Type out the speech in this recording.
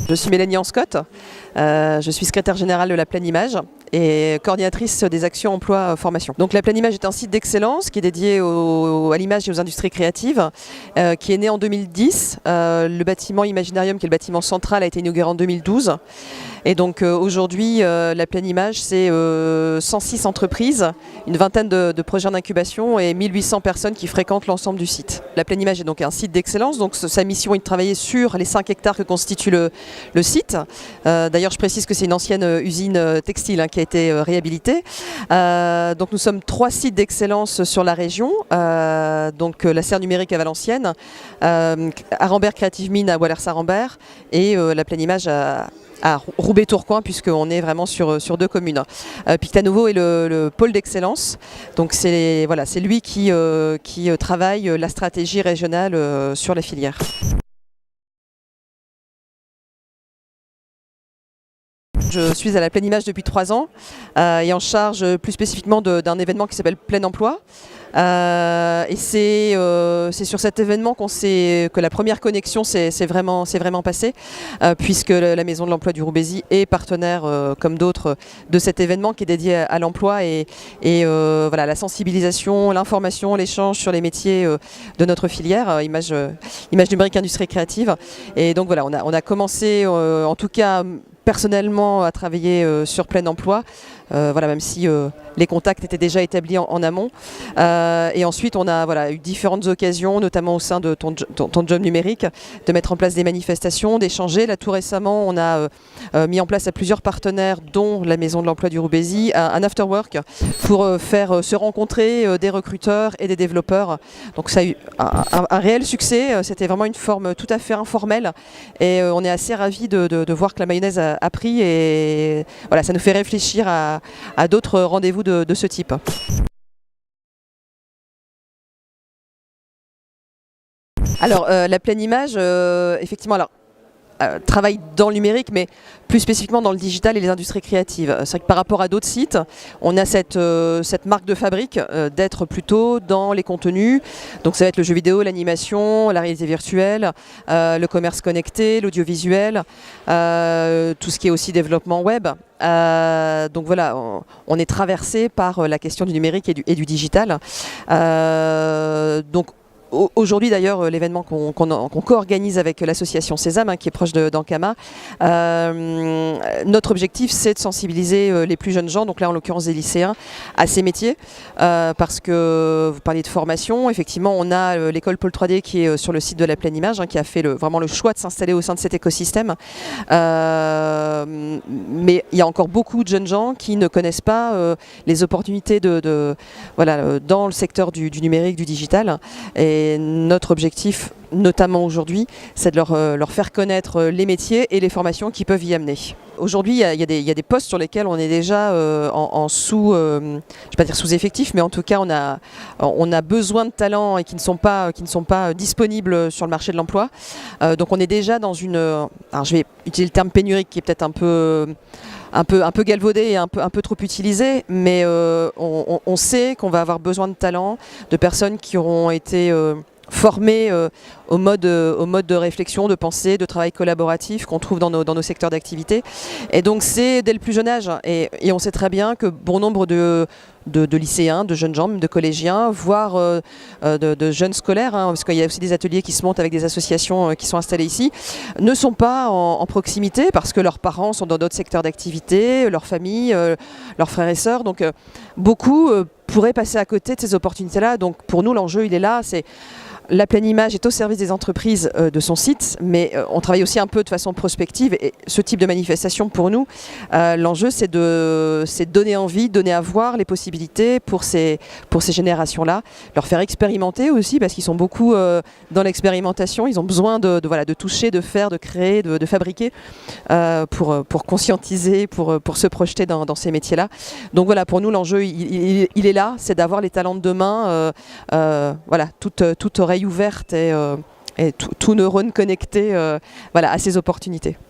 Je suis Mélanie Anscott, je suis secrétaire générale de la Planimage et coordinatrice des actions emploi formation. Donc la Planimage est un site d'excellence qui est dédié à l'image et aux industries créatives, qui est né en 2010. Le bâtiment Imaginarium, qui est le bâtiment central, a été inauguré en 2012. Et donc aujourd'hui, la Planimage, c'est 106 entreprises, une vingtaine de projets d'incubation et 1800 personnes qui fréquentent l'ensemble du site. La Planimage est donc un site d'excellence, donc sa mission est de travailler sur les 5 hectares que constitue le site. D'ailleurs, je précise que c'est une ancienne usine textile qui a été réhabilitée. Donc nous sommes 3 sites d'excellence sur la région, donc la Serre Numérique à Valenciennes, Arambert Creative Mine à Walers-Arambert et la Planimage à Roubaix-Tourcoing, puisqu'on est vraiment sur 2 communes. Pictanovo est le pôle d'excellence, donc c'est lui qui travaille la stratégie régionale sur la filière. Je suis à la Planimage depuis 3 ans et en charge plus spécifiquement d'un événement qui s'appelle Plein Emploi. Et c'est sur cet événement que la première connexion s'est vraiment passée, puisque la Maison de l'Emploi du Roubaisy est partenaire, comme d'autres, de cet événement qui est dédié à l'emploi et la sensibilisation, l'information, l'échange sur les métiers de notre filière, image numérique, industrie créative. Et donc voilà, on a commencé, en tout cas personnellement, à travailler sur Plein Emploi, même si les contacts étaient déjà établis en amont. Et ensuite, on a eu différentes occasions, notamment au sein de ton job numérique, de mettre en place des manifestations, d'échanger. Là, tout récemment, on a mis en place à plusieurs partenaires, dont la Maison de l'Emploi du Roubaisy, un afterwork pour faire se rencontrer des recruteurs et des développeurs. Donc ça a eu un réel succès. C'était vraiment une forme tout à fait informelle. Et on est assez ravis de voir que la mayonnaise a pris. Et voilà, ça nous fait réfléchir à d'autres rendez-vous de ce type. Alors la Planimage, effectivement, travaille dans le numérique, mais plus spécifiquement dans le digital et les industries créatives. C'est vrai que par rapport à d'autres sites, on a cette marque de fabrique d'être plutôt dans les contenus. Donc ça va être le jeu vidéo, l'animation, la réalité virtuelle, le commerce connecté, l'audiovisuel, tout ce qui est aussi développement web. Donc voilà, on est traversé par la question du numérique et du digital. Donc aujourd'hui d'ailleurs, l'événement qu'on co-organise avec l'association Sésame, qui est proche d'Ankama, notre objectif c'est de sensibiliser les plus jeunes gens, donc là en l'occurrence des lycéens, à ces métiers, parce que vous parliez de formation, effectivement on a l'école Pôle 3D qui est sur le site de la Planimage, qui a fait vraiment le choix de s'installer au sein de cet écosystème, mais il y a encore beaucoup de jeunes gens qui ne connaissent pas les opportunités dans le secteur du numérique, du digital. Et notre objectif, notamment aujourd'hui, c'est de leur faire connaître les métiers et les formations qui peuvent y amener. Aujourd'hui, il y a des postes sur lesquels on est déjà en je ne vais pas dire sous-effectif, mais en tout cas, on a besoin de talents et qui ne sont pas disponibles sur le marché de l'emploi. Donc on est déjà dans alors je vais utiliser le terme pénurique qui est peut-être un peu galvaudé et un peu trop utilisé, mais on sait qu'on va avoir besoin de talents, de personnes qui auront été formés au mode de réflexion, de pensée, de travail collaboratif qu'on trouve dans nos secteurs d'activité. Et donc c'est dès le plus jeune âge. Et on sait très bien que bon nombre de lycéens, de jeunes gens, même de collégiens, voire de jeunes scolaires, parce qu'il y a aussi des ateliers qui se montent avec des associations qui sont installées ici, ne sont pas en proximité parce que leurs parents sont dans d'autres secteurs d'activité, leur famille, leurs frères et sœurs. Donc beaucoup pourraient passer à côté de ces opportunités-là. Donc pour nous, l'enjeu, il est là. La Planimage est au service des entreprises de son site, mais on travaille aussi un peu de façon prospective. Et ce type de manifestation, pour nous, l'enjeu, c'est de donner envie, donner à voir les possibilités pour ces générations-là, leur faire expérimenter aussi, parce qu'ils sont beaucoup dans l'expérimentation. Ils ont besoin de toucher, de faire, de créer, de fabriquer, pour conscientiser, pour se projeter dans ces métiers-là. Donc voilà, pour nous, l'enjeu, il est là, c'est d'avoir les talents de demain, toute oreille ouverte et tout neurone connecté à ces opportunités.